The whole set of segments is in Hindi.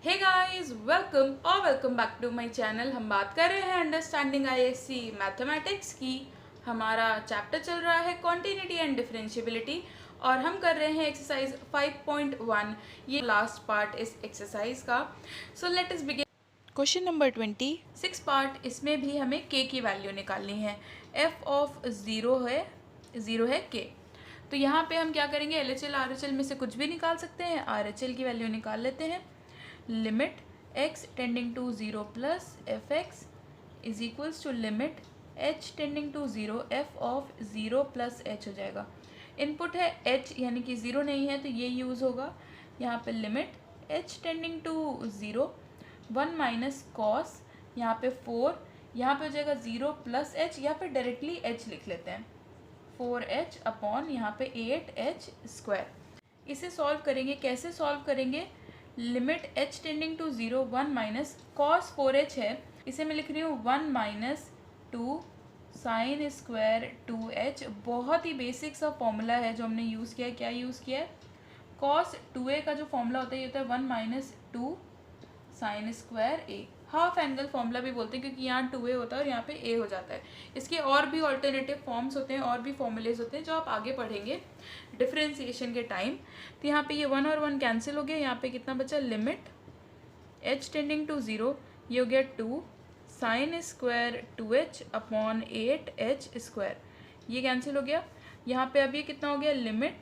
Hey guys, welcome back to my channel. हम बात कर रहे हैं अंडरस्टैंडिंग आईएससी मैथमेटिक्स की। हमारा चैप्टर चल रहा है कॉन्टिन्यूटी एंड डिफरेंशिएबिलिटी और हम कर रहे हैं एक्सरसाइज 5.1। ये लास्ट पार्ट इस एक्सरसाइज का। So let us begin. Question number 26 part, इसमें भी हमें के की वैल्यू निकालनी है। एफ ऑफ ज़ीरो है के। तो यहाँ पे हम क्या करेंगे, L H L R H L में से कुछ भी निकाल सकते हैं। आर एच एल की वैल्यू निकाल लेते हैं। Limit x tending to 0 plus f x is equals to limit h tending to 0 f of 0 plus h हो जाएगा। इनपुट है h यानी कि 0 नहीं है तो ये यूज़ होगा। यहाँ पे limit h tending to 0 1 minus cos, यहाँ पे 4, यहाँ पे हो जाएगा 0 प्लस h या फिर डायरेक्टली h लिख लेते हैं 4h अपॉन यहाँ पे 8h स्क्वायर। इसे सॉल्व करेंगे, कैसे सॉल्व करेंगे, limit h tending to 0 1 minus cos 4h है, इसे मैं लिख रही हूँ 1 माइनस 2 साइन स्क्वायर 2h। बहुत ही बेसिक सा फॉर्मूला है जो हमने यूज़ किया है। क्या यूज़ किया है, कॉस 2a का जो फॉर्मूला होता है ये होता है 1 माइनस 2 साइन स्क्वायर ए। हाफ एंगल फॉर्मूला भी बोलते हैं क्योंकि यहाँ 2a होता है और यहाँ पे a हो जाता है। इसके और भी ऑल्टरनेटिव फॉर्म्स होते हैं और भी फॉर्मूलेज होते हैं जो आप आगे पढ़ेंगे डिफरेंशिएशन के टाइम। तो यहाँ पे ये 1 और 1 कैंसिल हो गया। यहाँ पे कितना बचा, लिमिट h टेंडिंग टू 0, ये हो गया 2 sine square 2h upon 8h square, ये कैंसिल हो गया। यहाँ पे अब ये कितना हो गया, लिमिट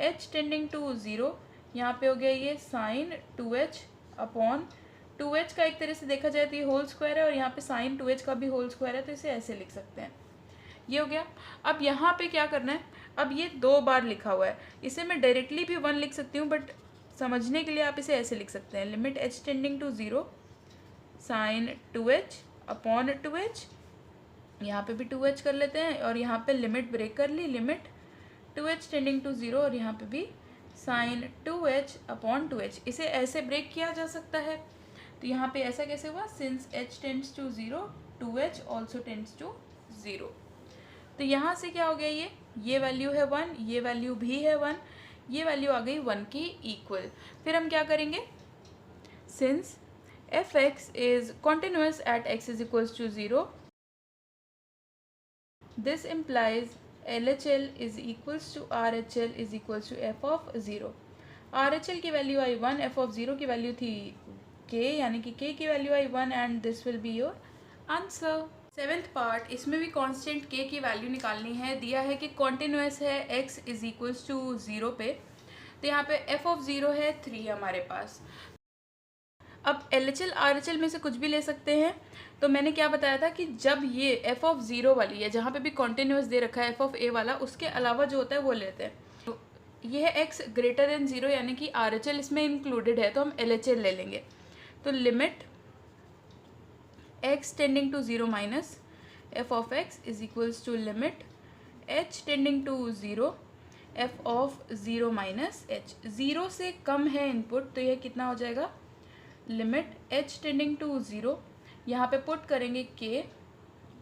h टेंडिंग टू 0, यहाँ पे हो गया ये साइन 2h अपॉन 2h का एक तरह से देखा जाए तो ये होल स्क्वायर है और यहाँ पे साइन 2h का भी होल स्क्वायर है तो इसे ऐसे लिख सकते हैं। ये हो गया। अब यहाँ पे क्या करना है, अब ये 2 बार लिखा हुआ है, इसे मैं डायरेक्टली भी 1 लिख सकती हूँ बट समझने के लिए आप इसे ऐसे लिख सकते हैं, limit h tending to 0 sine 2h upon 2h, यहाँ पे भी 2h कर लेते हैं और यहाँ पे लिमिट ब्रेक कर ली, लिमिट 2h टेंडिंग टू 0 और यहाँ पे भी साइन 2h अपॉन 2h। इसे ऐसे ब्रेक किया जा सकता है। तो यहाँ पे ऐसा कैसे हुआ, since h tends to 0 2h also tends to 0। तो यहाँ से क्या हो गया, ये वैल्यू है 1, ये वैल्यू भी है 1, ये वैल्यू आ गई 1 की इक्वल। फिर हम क्या करेंगे, since f x is continuous at x is equals to 0, this implies LHL is equals to RHL is equals to f of 0। RHL की वैल्यू आई 1, f ऑफ 0 की वैल्यू थी k, यानी कि k की वैल्यू आई 1 and this will be your answer. 7th part, इसमें भी कांस्टेंट k की वैल्यू निकालनी है। दिया है कि कॉन्टिन्यूस है x इज इक्वल्स टू 0 पे, तो यहाँ पे f ऑफ 0 है 3 हमारे पास। अब LHL RHL में से कुछ भी ले सकते हैं। तो मैंने क्या बताया था कि जब ये f ऑफ 0 वाली है, जहाँ पे भी कॉन्टिन्यूस दे रखा है f ऑफ a वाला, उसके अलावा जो होता है वो लेते हैं। तो ये है x ग्रेटर देन 0 यानी कि RHL इसमें इंक्लूडेड है तो हम LHL ले लेंगे। तो limit x tending to 0 minus f of x is equals to limit h tending to 0 f of 0 minus h। 0 से कम है इनपुट तो यह कितना हो जाएगा, लिमिट h टेंडिंग टू 0, यहाँ पे पुट करेंगे k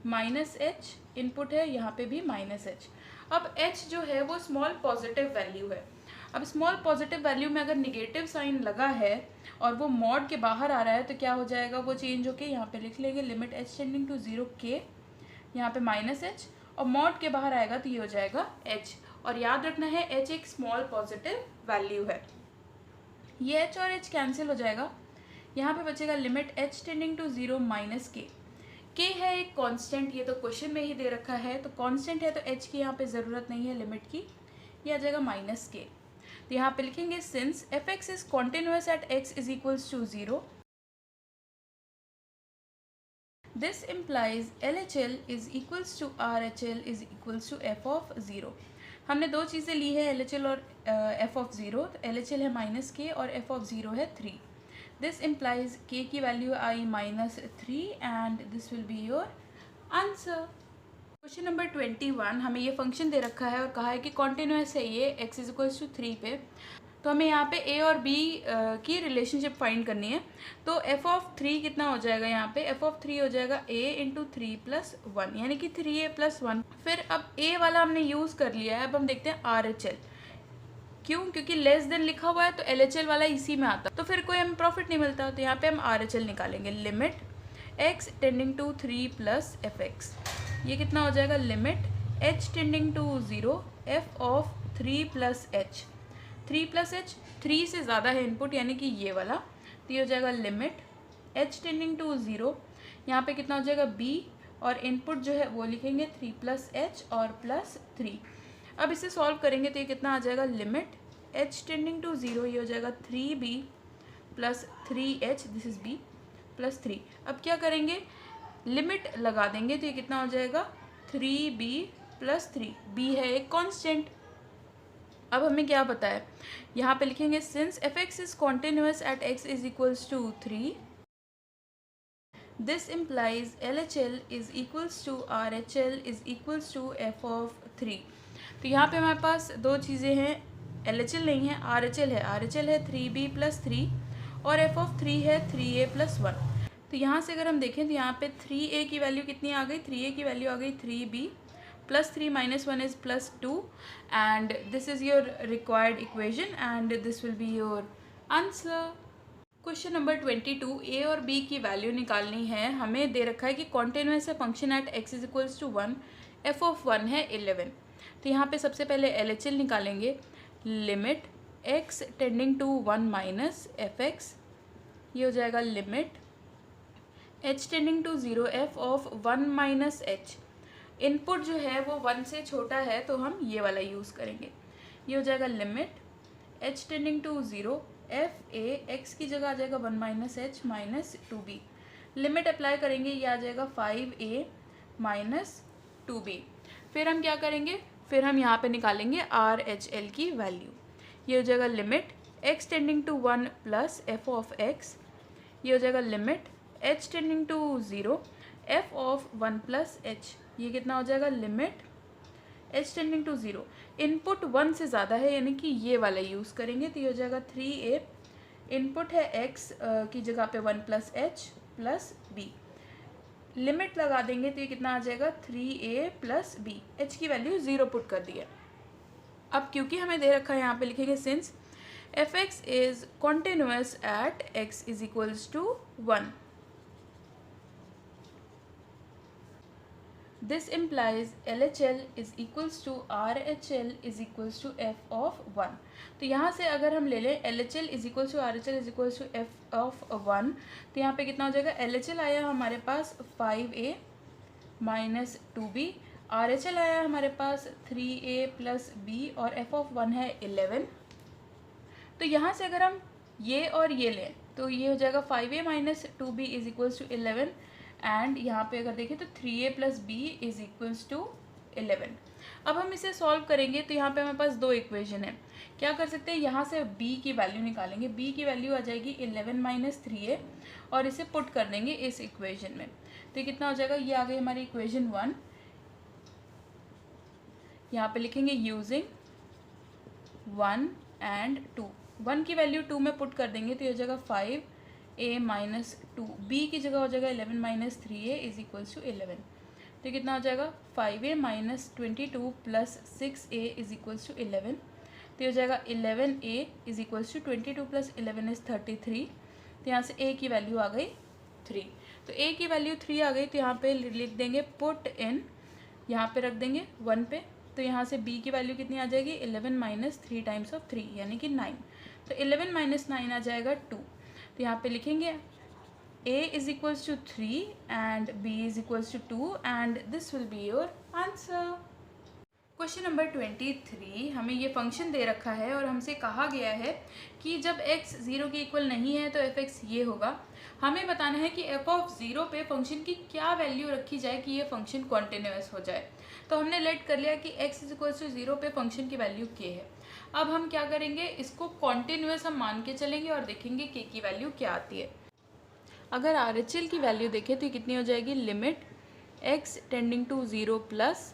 माइनस h, इनपुट है यहाँ पे भी माइनस h। अब h जो है वो स्मॉल पॉजिटिव वैल्यू है। अब स्मॉल पॉजिटिव वैल्यू में अगर निगेटिव साइन लगा है और वो मॉड के बाहर आ रहा है तो क्या हो जाएगा, वो चेंज होके यहाँ पे लिख लेंगे limit h tending to 0 k, यहाँ पे माइनस h, और मॉड के बाहर आएगा तो ये हो जाएगा h। और याद रखना है h एक स्मॉल पॉजिटिव वैल्यू है। ये h और h कैंसिल हो जाएगा, यहाँ पे बचेगा limit h tending to 0 minus k है एक कांस्टेंट, ये तो क्वेश्चन में ही दे रखा है तो कांस्टेंट है तो h की यहाँ पे ज़रूरत नहीं है लिमिट की, ये आ जाएगा माइनस k। तो यहाँ पे लिखेंगे since f x is continuous at x is equals to 0, this implies LHL is equals to RHL is equals to f of 0। हमने दो चीज़ें ली है, LHL और f ऑफ 0। तो LHL है माइनस k और f ऑफ 0 है 3। दिस इम्प्लाइज k की value I minus 3 and this will be your answer. Question number 21, हमें ये फंक्शन दे रखा है और कहा है कि कॉन्टिन्यूस है ये x इज इक्वल्स टू 3 पे। तो हमें यहाँ पे a और b की रिलेशनशिप फाइंड करनी है। तो f ऑफ 3 कितना हो जाएगा, यहाँ पे f ऑफ 3 हो जाएगा a इंटू 3 प्लस 1 यानी कि 3a प्लस 1। फिर अब a वाला हमने यूज़ कर लिया है, अब हम देखते हैं RHL क्यों? क्योंकि लेस देन लिखा हुआ है तो LHL वाला इसी में आता, तो फिर कोई हमें प्रॉफिट नहीं मिलता। तो यहाँ पे हम RHL निकालेंगे, limit x tending to 3 plus fx। ये कितना हो जाएगा? Limit h tending to 0 f of 3 plus h। 3 plus h, 3 से ज़्यादा है इनपुट यानी कि ये वाला, तो ये हो जाएगा लिमिट h टेंडिंग टू 0। यहाँ पे कितना हो जाएगा? b, और इनपुट जो है वो लिखेंगे 3 प्लस h और प्लस 3। अब इसे सॉल्व करेंगे तो ये कितना आ जाएगा? लिमिट h टेंडिंग टू 0, ये हो जाएगा 3b plus 3h, this is b plus 3। अब क्या करेंगे? लिमिट लगा देंगे तो ये कितना हो जाएगा? 3b plus 3। b है एक कांस्टेंट। अब हमें क्या पता है? यहाँ पे लिखेंगे since fx is continuous at x is equals to 3, this implies LHL is equals to RHL is equals to f of 3। तो यहाँ पे हमारे पास दो चीज़ें हैं, LHL नहीं है, RHL है। RHL है 3b प्लस 3 और f ऑफ 3 है 3a प्लस 1। तो यहाँ से अगर हम देखें तो यहाँ पे 3a की वैल्यू कितनी आ गई? 3a की वैल्यू आ गई 3b plus 3 minus 1 is plus 2, and this is your required equation and this will be your answer. Question number 22, ए और बी की वैल्यू निकालनी है। हमें दे रखा है कि कॉन्टिन्यूअस है function at x is equals to 1, f of 1 है 11। तो यहाँ पे सबसे पहले LHL निकालेंगे, limit x tending to 1 minus fx, ये हो जाएगा limit h tending to 0 f of 1 minus h। Input जो है वो 1 से छोटा है तो हम ये वाला यूज़ करेंगे, ये हो जाएगा limit h tending to 0 f a, x की जगह आ जाएगा 1 minus h minus 2b। Limit apply करेंगे, ये आ जाएगा 5a माइनस 2b। फिर हम क्या करेंगे? फिर हम यहाँ पे निकालेंगे RHL की वैल्यू, ये हो जाएगा limit x tending to 1 plus f of x, ये हो जाएगा limit h tending to 0 f of 1 plus h। ये कितना हो जाएगा? Limit h tending to 0, input 1 से ज़्यादा है यानी कि ये वाला यूज़ करेंगे, तो ये हो जाएगा 3a, इनपुट है x की जगह पे 1 plus h plus b। Limit लगा देंगे तो ये कितना आ जाएगा? 3a plus b। h की वैल्यू 0 पुट कर दी है। अब क्योंकि हमें दे रखा है, यहाँ पे लिखेंगे since fx is continuous at x is equals to 1, this implies LHL is equals to RHL is equals to f of 1। तो यहाँ से अगर हम ले लें LHL is equals to RHL is equals to f of 1, तो यहाँ पे कितना हो जाएगा? LHL आया हमारे पास 5a माइनस 2b, RHL आया हमारे पास 3a प्लस b, और f ऑफ 1 है 11। तो यहाँ से अगर हम ये और ये लें तो ये हो जाएगा 5a minus 2b is equals to 11, and यहाँ पे अगर देखें तो 3a plus b is equals to 11। अब हम इसे सॉल्व करेंगे तो यहाँ पे हमारे पास दो इक्वेशन है। क्या कर सकते हैं? यहाँ से b की वैल्यू निकालेंगे, b की वैल्यू आ जाएगी 11 माइनस 3a, और इसे पुट कर देंगे इस इक्वेशन में, तो ये कितना हो जाएगा? ये आ गई हमारी इक्वेशन 1। यहाँ पे लिखेंगे यूजिंग 1 एंड 2, 1 की वैल्यू 2 में पुट कर देंगे तो ये हो जाएगा 5a माइनस 2, b की जगह हो जाएगा 11 minus 3a is equals to 11। तो ये कितना हो जाएगा? 5a minus 22 plus 6a is equals to 11। तो ये हो जाएगा 11a is equals to 22 plus 11 is 33। तो यहाँ से a की वैल्यू आ गई 3। तो a की वैल्यू 3 आ गई, तो यहाँ पे लिख देंगे पुट इन, यहाँ पे रख देंगे 1 पे, तो यहाँ से b की वैल्यू कितनी आ जाएगी? 11 माइनस 3 टाइम्स ऑफ 3 यानी कि 9। तो 11 माइनस 9 आ जाएगा 2। तो यहाँ पे लिखेंगे a is equals to 3 and b is equals to 2 and this will be your answer. Question number 23, हमें ये फंक्शन दे रखा है और हमसे कहा गया है कि जब x 0 के इक्वल नहीं है तो fx ये होगा। हमें बताना है कि f ऑफ 0 पे फंक्शन की क्या वैल्यू रखी जाए कि ये फंक्शन कॉन्टिन्यूअस हो जाए। तो हमने लेट कर लिया कि x इज इक्वल्स टू 0 पे फंक्शन की वैल्यू k है। अब हम क्या करेंगे? इसको कॉन्टिन्यूअस हम मान के चलेंगे और देखेंगे k की वैल्यू क्या आती है। अगर RHL की वैल्यू देखें तो कितनी हो जाएगी? Limit x tending to 0 plus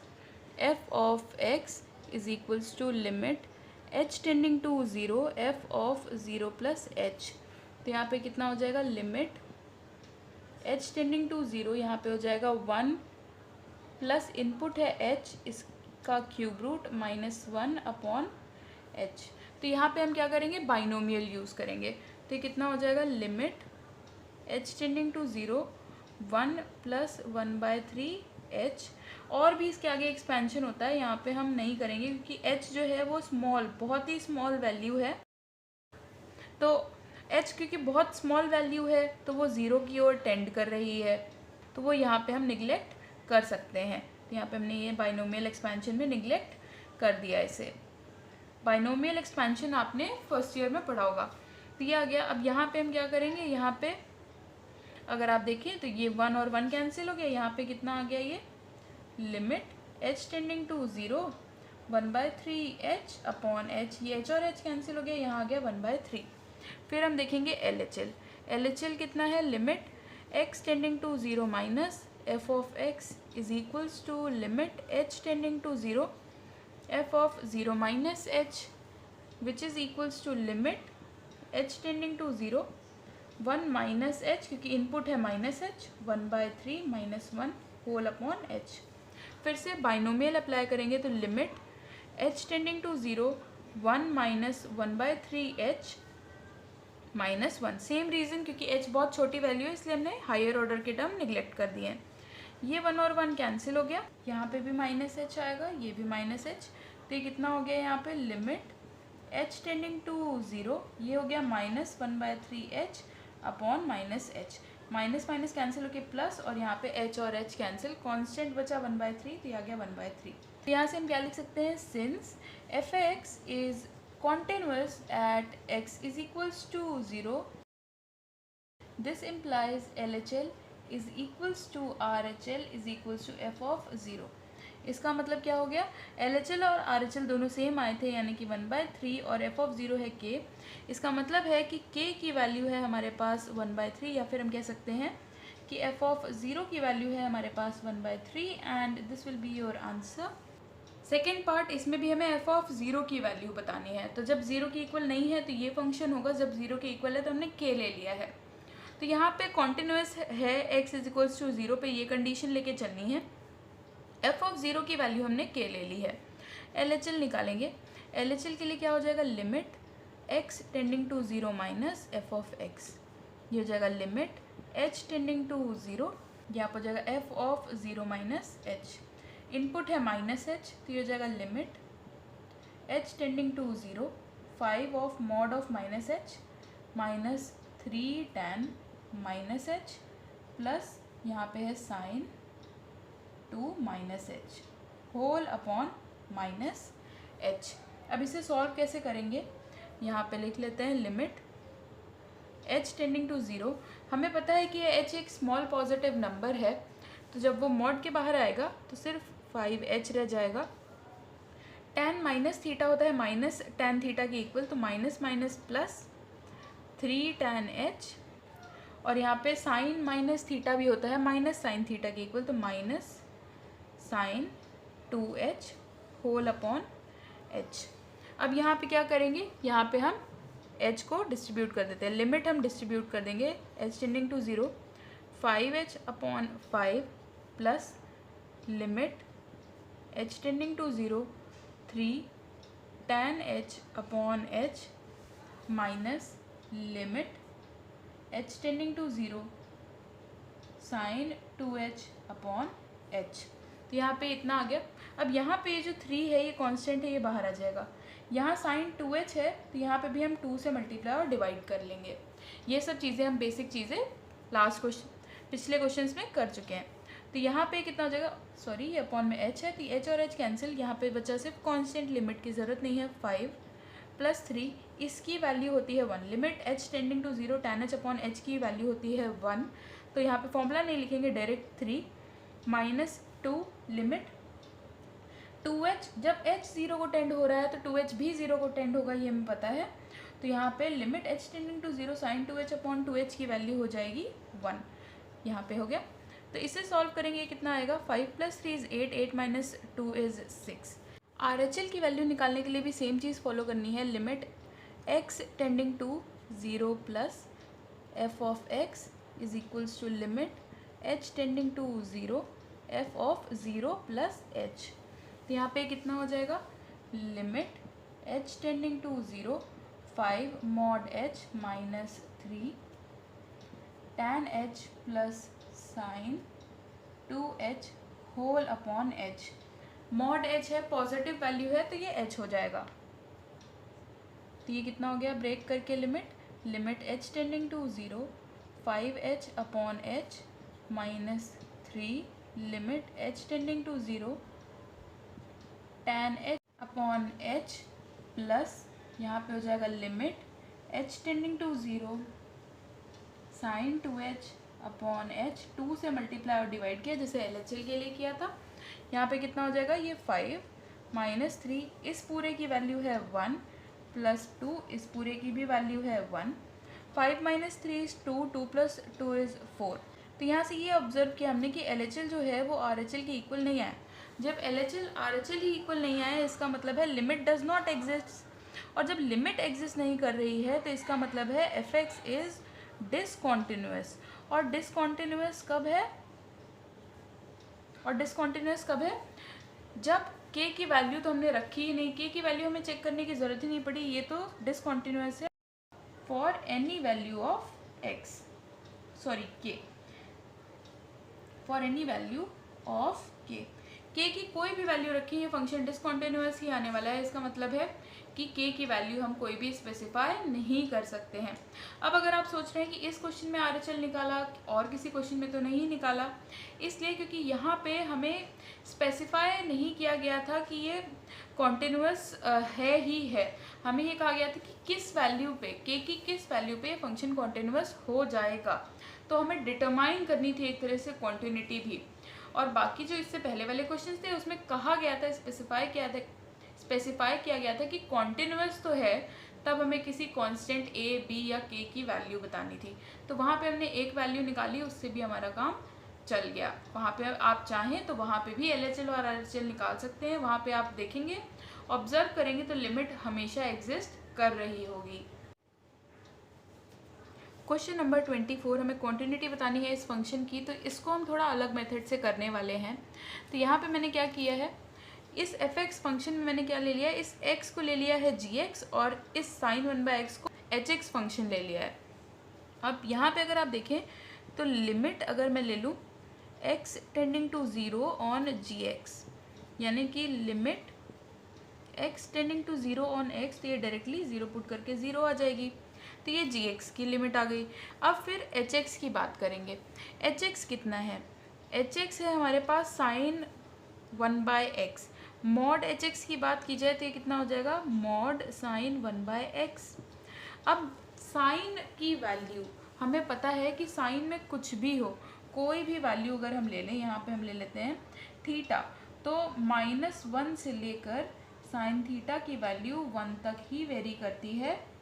f of x is equals to limit h tending to 0 f of 0 plus h। तो यहाँ पे कितना हो जाएगा? लिमिट h टेंडिंग टू 0, यहाँ पे हो जाएगा 1 प्लस इनपुट है h, इसका cube root minus 1 upon h। तो तो यहाँ पे हम क्या करेंगे, बाइनोमियल यूज़ करेंगे। तो ये कितना हो जाएगा, limit h tending to 0 1 + 1/3h। और भी इसके आगे एक्सपेंशन होता है, यहाँ पे हम नहीं करेंगे क्योंकि h जो है वो स्मॉल, बहुत ही स्मॉल वैल्यू है। तो h क्योंकि बहुत स्मॉल वैल्यू है तो वो 0 की ओर टेंड कर रही है, तो वो यहाँ पे हम निगलेक्ट कर सकते हैं। तो यहाँ पे हमने ये बाइनोमियल एक्सपेंशन में निगलेक्ट कर दिया इसे। बाइनोमियल एक्सपेंशन आपने फर्स्ट ईयर में पढ़ा होगा। तो ये आ गया। अब यहाँ पे हम क्या करेंगे, यहाँ पे अगर आप देखें तो ये 1 और 1 कैंसिल हो गया। यहाँ पे कितना आ गया, ये limit h tending to 0 1/3h upon h, ये h और h कैंसिल हो गया, यहाँ आ गया 1/3। फिर हम देखेंगे LHL कितना है, limit x tending to 0 minus f of x is equals to limit h tending to 0 f of 0 minus h which is equals to limit h tending to 0 1 minus h, क्योंकि इनपुट है minus h, 1/3 minus 1 whole upon h। फिर से बाइनोमियल अप्लाई करेंगे तो limit h tending to 0 1 minus 1/3h minus 1। Same reason, क्योंकि h बहुत छोटी वैल्यू है इसलिए हमने हायर ऑर्डर के टर्म निगलेक्ट कर दिए हैं। ये 1 और 1 कैंसिल हो गया, यहाँ पे भी माइनस h आएगा, ये भी माइनस h। तो ये कितना हो गया, यहाँ पे लिमिट h टेंडिंग टू 0, ये हो गया minus 1/3h upon minus h। Minus minus cancel होके प्लस, और यहाँ पे h और h कैंसिल, कांस्टेंट बचा 1/3, तो ये आ गया 1/3। तो यहाँ से हम क्या लिख सकते हैं, since f(x) is continuous at x is equals to 0, this implies LHL is equals to RHL is equals to f of 0। इसका मतलब क्या हो गया, LHL और RHL दोनों सेम आए थे, यानी कि 1/3 और f of 0 है k। इसका मतलब है कि k की वैल्यू है हमारे पास 1/3, या फिर हम कह सकते हैं कि f of 0 की वैल्यू है हमारे पास 1/3 and this will be your answer. Second part, इसमें भी हमें f ऑफ 0 की वैल्यू बतानी है। तो जब 0 के इक्वल नहीं है तो ये फंक्शन होगा, जब 0 के इक्वल है तो हमने k ले लिया है। तो यहाँ पे कॉन्टिन्यूस है x इज इक्वल्स टू 0 पे, ये कंडीशन लेके चलनी है। f ऑफ 0 की वैल्यू हमने k ले ली है। LHL निकालेंगे। LHL के लिए क्या हो जाएगा, limit x tending to 0 minus f of x, ये हो जाएगा लिमिट h टेंडिंग टू 0, ये आप हो जाएगा f of 0 minus h। Input है माइनस h, तो ये हो जाएगा limit h tending to 0 5 of mod of minus h minus 3 tan minus h plus यहाँ पे है sine 2 minus h whole upon minus h। अब इसे सॉल्व कैसे करेंगे, यहाँ पे लिख लेते हैं लिमिट h टेंडिंग टू 0। हमें पता है कि h एक स्मॉल पॉजिटिव नंबर है, तो जब वो मॉड के बाहर आएगा तो सिर्फ 5h रह जाएगा। tan माइनस थीटा होता है माइनस tan थीटा के इक्वल, तो minus minus plus 3 tan h, और यहाँ पे साइन माइनस थीटा भी होता है माइनस साइन थीटा के इक्वल, तो minus sine 2h whole upon h। अब यहाँ पे क्या करेंगे, यहाँ पे हम h को डिस्ट्रीब्यूट कर देते हैं। लिमिट हम डिस्ट्रीब्यूट कर देंगे h tending to 0 5h upon 5 plus limit h tending to 0 3 tan h upon h minus limit h tending to 0 sine 2h upon h। तो यहाँ पे इतना आ गया। अब यहाँ पे जो 3 है ये कांस्टेंट है, ये बाहर आ जाएगा। यहाँ साइन 2h है तो यहाँ पे भी हम 2 से मल्टीप्लाई और डिवाइड कर लेंगे। ये सब चीज़ें हम बेसिक चीज़ें लास्ट क्वेश्चन पिछले क्वेश्चंस में कर चुके हैं। तो यहाँ पे कितना हो जाएगा, सॉरी ये अपॉन में h है, तो h और h कैंसिल, यहाँ पे बचा सिर्फ कांस्टेंट, लिमिट की ज़रूरत नहीं है। 5 प्लस 3, इसकी वैल्यू होती है 1। Limit h tending to 0 tan h upon h की वैल्यू होती है 1, तो यहाँ पे फॉर्मूला नहीं लिखेंगे, डायरेक्ट 3 माइनस 2 लिमिट 2h, जब h 0 को टेंड हो रहा है तो 2h भी 0 को टेंड होगा, ये हमें पता है। तो यहाँ पे limit h tending to 0 sine 2h upon 2h की वैल्यू हो जाएगी 1, यहाँ पे हो गया। तो इसे सॉल्व करेंगे, कितना आएगा, 5 plus 3 is 8, 8 minus 2 is 6। RHL की वैल्यू निकालने के लिए भी सेम चीज़ फॉलो करनी है। Limit x tending to 0 plus f of x is equals to limit h tending to 0 f of 0 plus h। तो यहाँ पे कितना हो जाएगा, limit h tending to 0 5 mod h minus 3 tan h plus sine 2h whole upon h। Mod h है, पॉजिटिव वैल्यू है तो ये h हो जाएगा। तो ये कितना हो गया, ब्रेक करके limit h tending to 0 5h upon h minus 3 limit h tending to 0 tan h upon h plus यहाँ पे हो जाएगा limit h tending to 0 sine 2h upon h 2 से मल्टीप्लाई और डिवाइड किया जैसे LHL के लिए किया था। यहाँ पे कितना हो जाएगा, ये 5 माइनस 3, इस पूरे की वैल्यू है 1 प्लस 2, इस पूरे की भी वैल्यू है 1। 5 माइनस 3 इज़ 2, 2 प्लस 2 इज़ 4। तो यहाँ से ये ऑब्जर्व किया हमने कि LHL जो है वो RHL के इक्वल नहीं आया। जब LHL RHL ही इक्वल नहीं आया इसका मतलब है लिमिट डज नॉट एग्जिस्ट, और जब लिमिट एग्जिस्ट नहीं कर रही है तो इसका मतलब है fx इज़ डिसकॉन्टिन्यूअस। और डिसकॉन्टिन्यूअस कब है, जब k की वैल्यू तो हमने रखी ही नहीं, k की वैल्यू हमें चेक करने की ज़रूरत ही नहीं पड़ी, ये तो डिसकॉन्टिन्यूअस है for any value of x, sorry k, for any value of k की कोई भी वैल्यू रखी है फंक्शन डिसकॉन्टिन्यूअस ही आने वाला है। इसका मतलब है कि k की वैल्यू हम कोई भी स्पेसिफाई नहीं कर सकते हैं। अब अगर आप सोच रहे हैं कि इस क्वेश्चन में RHL निकाला और किसी क्वेश्चन में तो नहीं निकाला, इसलिए क्योंकि यहाँ पे हमें स्पेसिफाई नहीं किया गया था कि ये कॉन्टिन्यूअस है ही है। हमें ये कहा गया था कि किस वैल्यू पे, k की किस वैल्यू पे फंक्शन कॉन्टिन्यूअस हो जाएगा, तो हमें डिटरमाइन करनी थी एक तरह से कॉन्टिन्यूटी भी। और बाकी जो इससे पहले वाले क्वेश्चंस थे उसमें कहा गया था, स्पेसिफाई किया गया था कि कॉन्टिन्यूअस तो है, तब हमें किसी कांस्टेंट a, b या k की वैल्यू बतानी थी। तो वहाँ पे हमने एक वैल्यू निकाली, उससे भी हमारा काम चल गया। वहाँ पे आप चाहें तो वहाँ पे भी LHL और RHL निकाल सकते हैं। वहाँ पे आप देखेंगे, ऑब्जर्व करेंगे तो लिमिट हमेशा एग्जिस्ट कर रही होगी। क्वेश्चन नंबर 24, हमें कॉन्टिन्यूटी बतानी है इस फंक्शन की, तो इसको हम थोड़ा अलग मेथड से करने वाले हैं। तो यहाँ पे मैंने क्या किया है, इस fx फंक्शन में मैंने क्या ले लिया है, इस x को ले लिया है gx और इस sin 1/x को hx फंक्शन ले लिया है। अब यहाँ पे अगर आप देखें तो लिमिट अगर मैं ले लूँ x tending to 0 on gx, यानी कि limit x tending to 0 on x, तो ये डायरेक्टली 0 पुट करके 0 आ जाएगी, तो ये gx की लिमिट आ गई। अब फिर hx की बात करेंगे। hx कितना है, hx है हमारे पास sin 1/x। मॉड hx की बात की जाए तो ये कितना हो जाएगा, मॉड sin 1/x। अब साइन की वैल्यू हमें पता है कि साइन में कुछ भी हो, कोई भी वैल्यू अगर हम ले लें, यहाँ पे हम ले लेते हैं थीटा, तो -1 से लेकर साइन थीटा की वैल्यू 1 तक ही वेरी करती है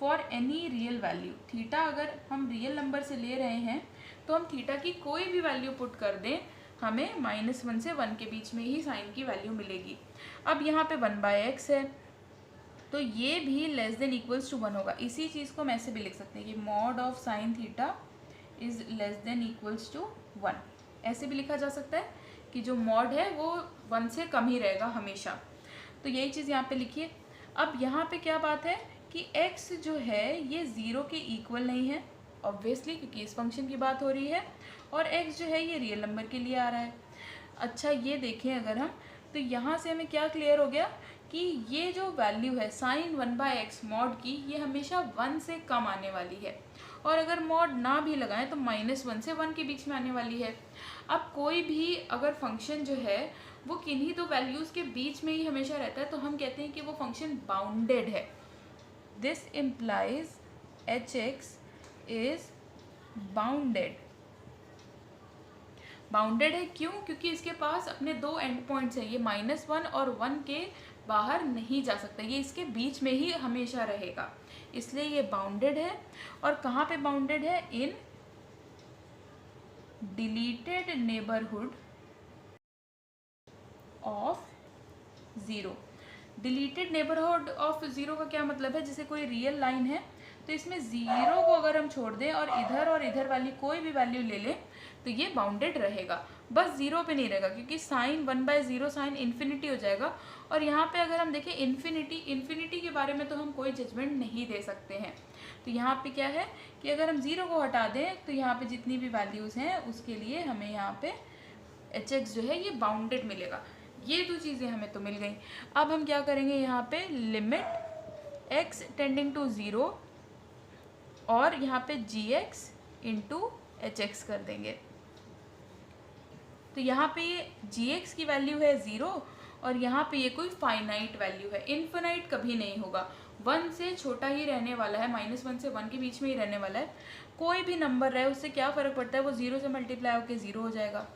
for any real value. Theta अगर हम रियल नंबर से ले रहे हैं तो हम थीटा की कोई भी वैल्यू पुट कर दें, हमें -1 से 1 के बीच में ही साइन की वैल्यू मिलेगी। अब यहाँ पे 1/x है, तो ये भी लेस देन इक्वल्स टू 1 होगा। इसी चीज़ को हम ऐसे भी लिख सकते हैं कि mod of sine theta is less than equals to 1, ऐसे भी लिखा जा सकता है कि जो मॉड है वो 1 से कम ही रहेगा हमेशा। तो यही चीज़ यहाँ पे लिखिए। अब यहाँ पे क्या बात है कि x जो है ये 0 के इक्वल नहीं है ऑब्वियसली, क्योंकि इस फंक्शन की बात हो रही है, और x जो है ये रियल नंबर के लिए आ रहा है। अच्छा ये देखें अगर हम, तो यहाँ से हमें क्या क्लियर हो गया कि ये जो वैल्यू है sin 1/x मॉड की, ये हमेशा 1 से कम आने वाली है, और अगर मॉड ना भी लगाएं तो -1 से 1 के बीच में आने वाली है। अब कोई भी अगर फंक्शन जो है वो किन्हीं दो वैल्यूज़ के बीच में ही हमेशा रहता है, तो हम कहते हैं कि वो फंक्शन बाउंडेड है। This implies hx is bounded. Bounded है क्यों, क्योंकि इसके पास अपने दो एंड पॉइंट्स हैं, ये -1 और 1 के बाहर नहीं जा सकता, ये इसके बीच में ही हमेशा रहेगा, इसलिए ये बाउंडेड है। और कहाँ पे बाउंडेड है, in deleted neighbourhood of 0। Deleted neighbourhood of 0 का क्या मतलब है, जैसे कोई रियल लाइन है तो इसमें 0 को अगर हम छोड़ दें और इधर वाली कोई भी वैल्यू ले लें तो ये बाउंडेड रहेगा, बस 0 पे नहीं रहेगा, क्योंकि साइन 1/0 साइन इन्फिनिटी हो जाएगा और यहाँ पे अगर हम देखें इन्फिनिटी के बारे में तो हम कोई जजमेंट नहीं दे सकते हैं। तो यहाँ पे क्या है कि अगर हम 0 को हटा दें तो यहाँ पे जितनी भी वैल्यूज़ हैं उसके लिए हमें यहाँ पे एच एक्स जो है ये बाउंडेड मिलेगा। ये दो चीज़ें हमें तो मिल गई। अब हम क्या करेंगे, यहाँ पे लिमिट एक्स टेंडिंग टू 0 और यहाँ पे जी एक्स इंटू एच एक्स कर देंगे। तो यहाँ पे ये जी एक्स की वैल्यू है 0 और यहाँ पे ये कोई फाइनाइट वैल्यू है, इन्फिनाइट कभी नहीं होगा, 1 से छोटा ही रहने वाला है, -1 से 1 के बीच में ही रहने वाला है। कोई भी नंबर रहे उससे क्या फ़र्क पड़ता है, वो 0 से मल्टीप्लाई होकर 0 हो जाएगा।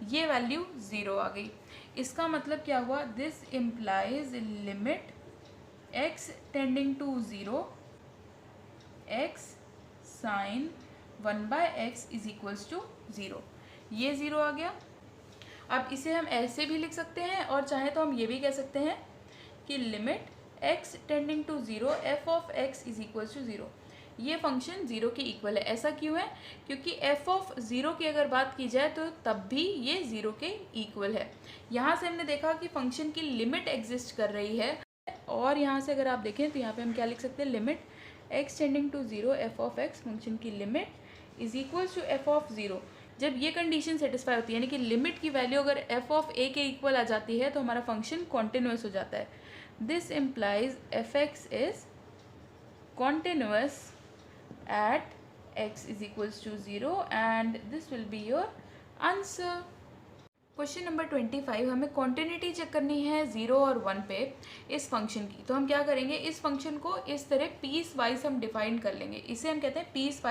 ये वैल्यू 0 आ गई। इसका मतलब क्या हुआ, this implies limit x tending to 0 x sine 1/x is equals to 0। ये 0 आ गया। अब इसे हम ऐसे भी लिख सकते हैं और चाहे तो हम ये भी कह सकते हैं कि limit x tending to 0 f of x is equals to 0। ये फंक्शन 0 के इक्वल है। ऐसा क्यों है, क्योंकि f ऑफ 0 की अगर बात की जाए तो तब भी ये 0 के इक्वल है। यहाँ से हमने देखा कि फंक्शन की लिमिट एग्जिस्ट कर रही है और यहाँ से अगर आप देखें तो यहाँ पे हम क्या लिख सकते हैं, limit x tending to 0 f of x function की limit is equals to f of 0। जब ये कंडीशन सेटिस्फाई होती है, यानी कि लिमिट की वैल्यू अगर f ऑफ a के इक्वल आ जाती है तो हमारा फंक्शन कॉन्टिन्यूस हो जाता है। This implies f x is continuous at x is equals to 0 and this will be your answer. Question number 25, हमें कॉन्टिन्यूटी चेक करनी है 0 और 1 पे इस फंक्शन की। तो हम क्या करेंगे, इस फंक्शन को इस तरह पीस वाइज हम डिफाइन कर लेंगे। इसे हम कहते हैं पीस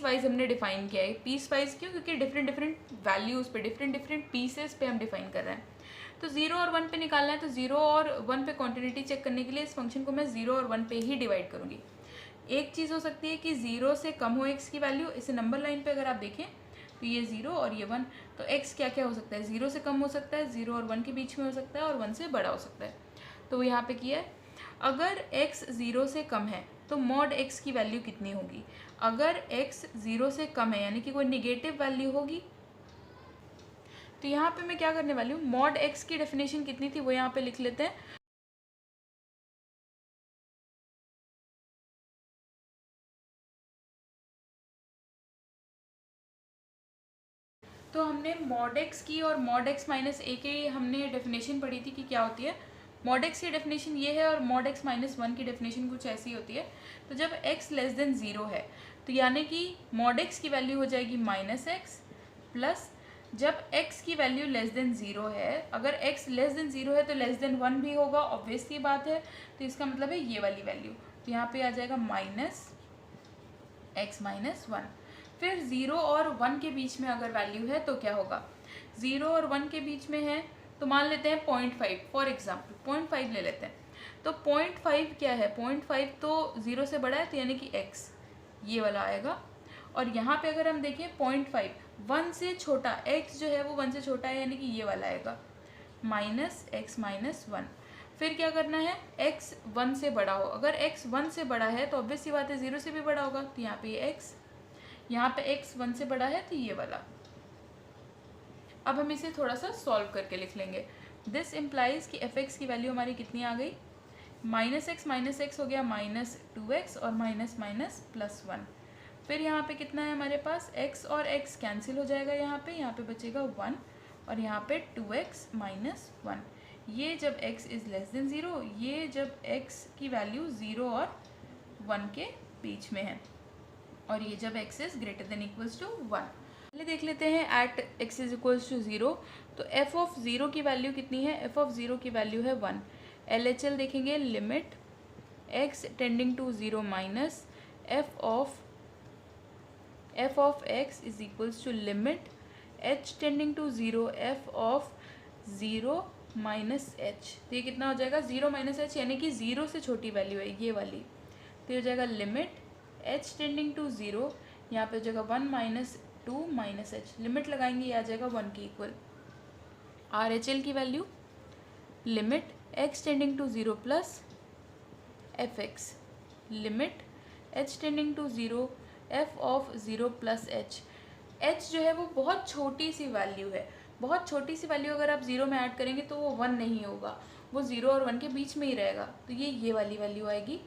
वाइज हमने डिफाइन किया है। पीस वाइज क्यों, क्योंकि डिफरेंट वैल्यूज़ पे डिफरेंट पीसेस पे हम डिफाइन कर रहे हैं। तो 0 और 1 पे निकालना है, तो 0 और 1 पे कॉन्टिन्यूटी चेक करने के लिए इस फंक्शन को मैं 0 और 1 पे ही डिवाइड करूँगी। एक चीज़ हो सकती है कि 0 से कम हो x की वैल्यू। इसे नंबर लाइन पे अगर आप देखें तो ये 0 और ये 1, तो x क्या क्या हो सकता है, 0 से कम हो सकता है, 0 और 1 के बीच में हो सकता है और 1 से बड़ा हो सकता है। तो यहाँ पे किया है, अगर x 0 से कम है तो मॉड x की वैल्यू कितनी होगी। अगर x 0 से कम है यानी कि कोई निगेटिव वैल्यू होगी, तो यहाँ पे मैं क्या करने वाली हूँ, मॉड x की डेफिनेशन कितनी थी वो यहाँ पे लिख लेते हैं। तो हमने मॉड x की और मॉड x माइनस a की हमने डेफिनेशन पढ़ी थी कि क्या होती है। मॉड x की डेफिनेशन ये है और मॉड x माइनस 1 की डेफिनेशन कुछ ऐसी होती है। तो जब x लेस देन 0 है तो यानी कि मॉड x की वैल्यू हो जाएगी -x प्लस जब x की वैल्यू लेस देन 0 है, अगर x लेस देन 0 है तो लेस देन 1 भी होगा, ऑब्वियस सी बात है। तो इसका मतलब है ये वाली वैल्यू, तो यहाँ पे आ जाएगा -x माइनस 1। फिर 0 और 1 के बीच में अगर वैल्यू है तो क्या होगा, 0 और 1 के बीच में है तो मान लेते हैं 0.5, फॉर एग्जाम्पल 0.5 ले लेते हैं। तो 0.5 क्या है, 0.5 तो 0 से बड़ा है तो यानी कि x ये वाला आएगा। और यहाँ पे अगर हम देखें 0.5 1 से छोटा, x जो है वो 1 से छोटा है यानी कि ये वाला आएगा -x माइनस 1। फिर क्या करना है, x 1 से बड़ा हो। अगर x 1 से बड़ा है तो ऑब्वियस सी बात है 0 से भी बड़ा होगा, तो यहाँ पे ये x, यहाँ पे x 1 से बड़ा है तो ये वाला। अब हम इसे थोड़ा सा सॉल्व करके लिख लेंगे। दिस इम्प्लाइज कि एफ एक्स की वैल्यू हमारी कितनी आ गई, -x हो गया -2x और माइनस प्लस 1। फिर यहाँ पे कितना है हमारे पास, x और x कैंसिल हो जाएगा, यहाँ पे बचेगा 1 और यहाँ पे 2x माइनस 1। ये जब x इज़ लेस देन 0, ये जब x की वैल्यू 0 और 1 के बीच में है, और ये जब x is greater than equals to 1। पहले देख लेते हैं at x is equals to 0। तो f ऑफ 0 की वैल्यू कितनी है, f ऑफ 0 की वैल्यू है 1। LHL देखेंगे, limit x tending to 0 minus f of x is equals to limit h tending to 0 f of 0 minus h। तो ये कितना हो जाएगा, 0 माइनस h यानी कि 0 से छोटी वैल्यू है ये वाली। तो हो जाएगा लिमिट h टेंडिंग टू 0, यहाँ पे हो जाएगा 1 माइनस 2 माइनस h। लिमिट लगाएंगे ये आ जाएगा 1 के इक्वल। RHL की value limit x tending to 0 plus fx, limit h tending to 0 f of 0 plus h। h जो है वो बहुत छोटी सी वैल्यू है, बहुत छोटी सी वैल्यू अगर आप 0 में ऐड करेंगे तो वो 1 नहीं होगा, वो 0 और 1 के बीच में ही रहेगा। तो ये वाली वैल्यू आएगी,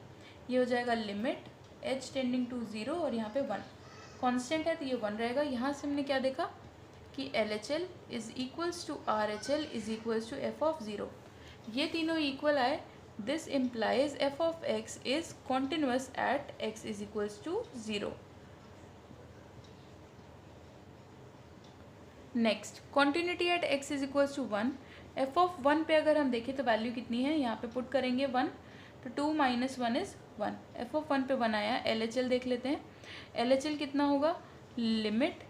ये हो जाएगा लिमिट h टेंडिंग टू 0 और यहाँ पे 1 कांस्टेंट है तो ये 1 रहेगा। यहाँ से हमने क्या देखा कि LHL is equals to RHL is equals to f of 0, ये तीनों इक्वल आए। This implies f of x is continuous at x is equals to 0। Next continuity at x is equals to 1। f of 1 पे अगर हम देखें तो वैल्यू कितनी है, यहाँ पे पुट करेंगे 1, तो 2 माइनस 1 इज़ 1। f ऑफ 1 पे 1 आया। LHL देख लेते हैं, LHL कितना होगा, limit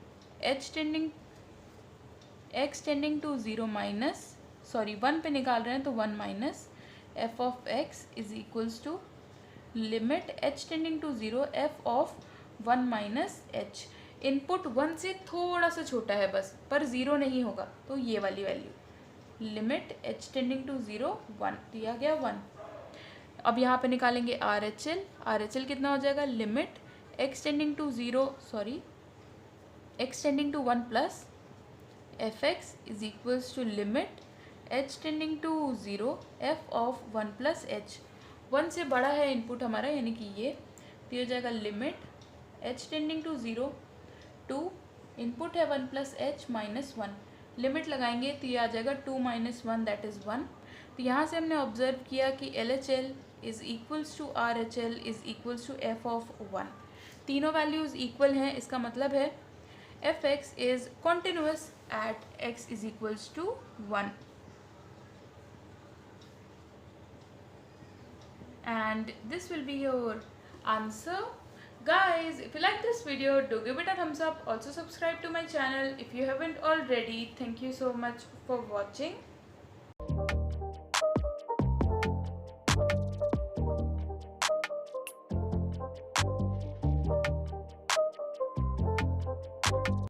x tending to 0 minus 1 पे निकाल रहे हैं तो 1 minus f of x is equals to limit h tending to 0 f of 1 minus h। Input 1 से थोड़ा सा छोटा है बस, पर 0 नहीं होगा, तो ये वाली value limit h tending to 0 1 दिया गया 1। अब यहाँ पे निकालेंगे RHL कितना हो जाएगा, limit x tending to 1 plus fx is equals to limit h tending to 0 f of 1 plus h। 1 से बड़ा है इनपुट हमारा, यानी कि ये दिया जाएगा limit h tending to 0 2 input है 1 प्लस h माइनस 1, लिमिट लगाएंगे तो ये आ जाएगा 2 माइनस 1 दैट इज़ 1। तो यहाँ से हमने ऑब्जर्व किया कि LHL is equals to RHL is equals to f of 1। तीनों वैल्यूज़ इक्वल हैं, इसका मतलब है fx is continuous at x is equals to 1। And this will be your answer. Guys, if you like this video, do give it a thumbs up. Also subscribe to my channel if you haven't already. Thank you so much for watching.